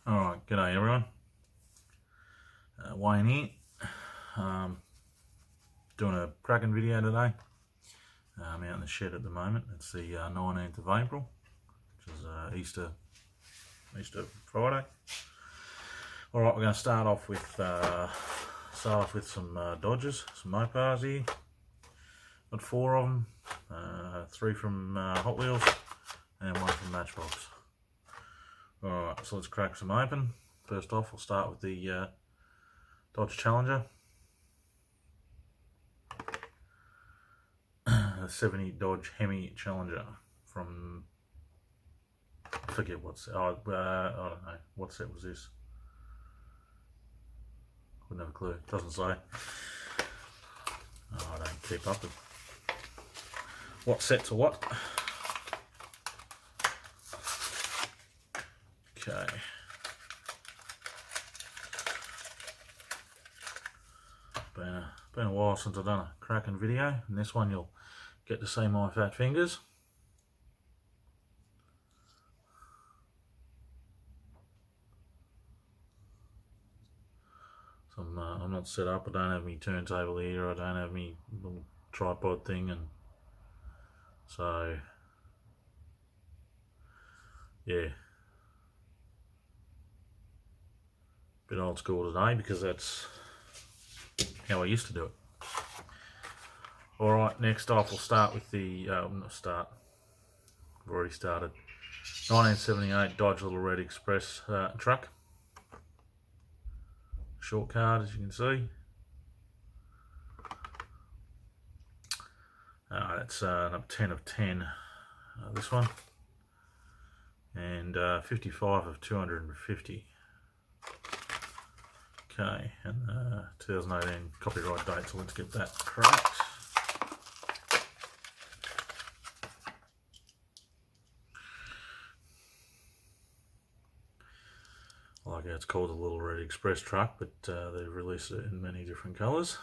Alright, g'day everyone. Wayne here. Doing a cracking video today. I'm out in the shed at the moment. It's the 19th of April, which is Easter Friday. Alright, we're going to start off with some Dodges, some mopars here. Got 4 of them, 3 from Hot Wheels and 1 from Matchbox. Alright, so let's crack some open. First off, we'll start with the Dodge Challenger. A 70 Dodge Hemi Challenger from, I forget what set, I don't know, what set was this? Wouldn't have a clue, doesn't say. Oh, I don't keep up with what set's are what. Okay. Been a while since I've done a cracking video. In this one you'll get to see my fat fingers. So I'm not set up, I don't have my turntable here, I don't have my little tripod thing, and so yeah. Bit old school today because that's how I used to do it. Alright, next off we'll start with the, I've already started, 1978 Dodge Little Red Express truck. Short card, as you can see. That's number 10 of 10, this one. And 55 of 250. Okay, and 2018 copyright date, so let's get that cracked. I like how it's called the Little Red Express truck, but they've released it in many different colours.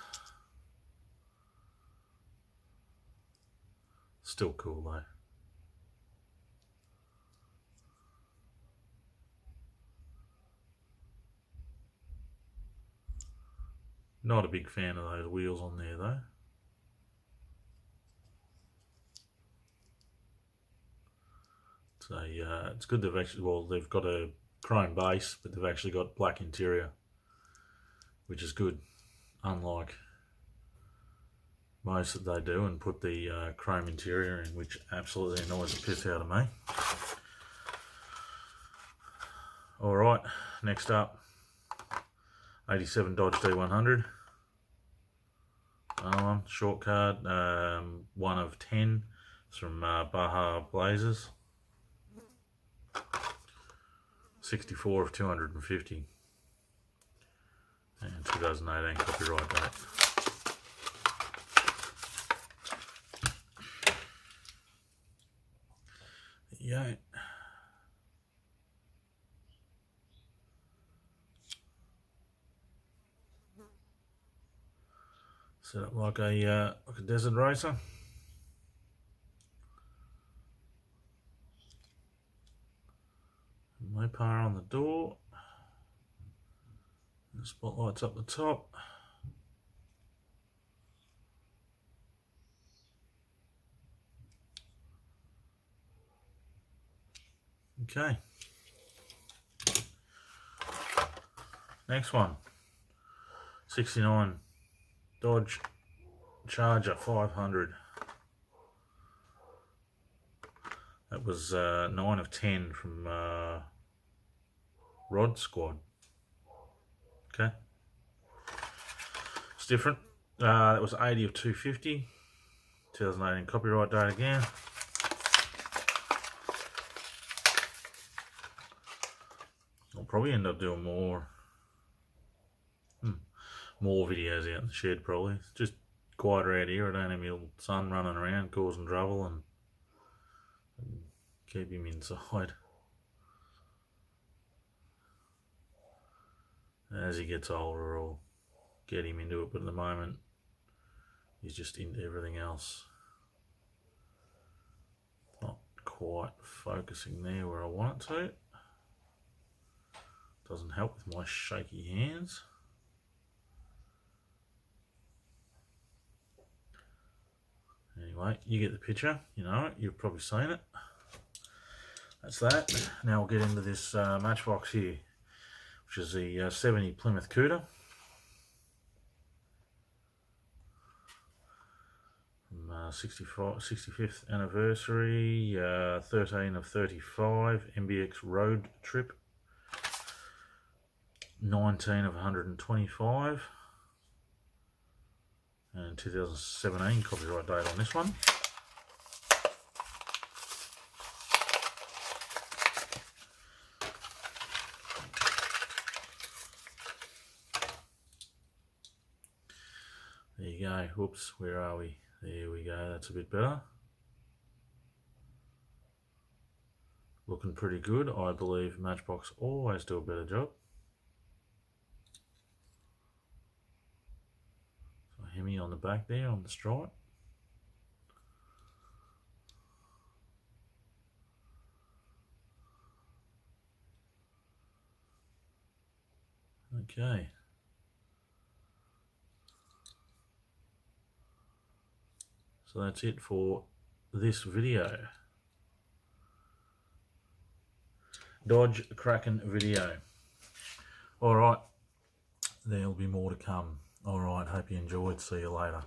Still cool though. Not a big fan of those wheels on there though. So it's good they've actually, well, they've got a chrome base, but they've actually got black interior, which is good, unlike most that they do and put the chrome interior in, which absolutely annoys the piss out of me. Alright, next up, 87 Dodge D100. Another one, short card, 1 of 10. It's from Baja Blazers. 64 of 250. And 2018 copyright date. Yeah. Set up like a desert racer. Mopar on the door. The spotlight's up the top. Okay. Next one. 69 Dodge Charger 500. That was 9 of 10 from Rod Squad. Okay. It's different. That was 80 of 250. 2018 copyright date again. I'll probably end up doing more videos out in the shed probably. It's just quieter out here. I don't have my little son running around causing trouble and keep him inside. As he gets older I'll get him into it, but at the moment he's just into everything else. Not quite focusing there where I want it to. Doesn't help with my shaky hands. Anyway, you get the picture, you know it, you've probably seen it. That's that. Now we'll get into this matchbox here, which is the 70 Plymouth Cooter. From 65th anniversary, 13 of 35, MBX road trip, 19 of 125. And 2017 copyright date on this one. There you go. Whoops, where are we? There we go, that's a bit better. Looking pretty good. I believe Matchbox always do a better job. Hemi on the back there on the stripe. Okay. So that's it for this video. Dodge Kraken video. Alright, there'll be more to come. Alright, hope you enjoyed. See you later.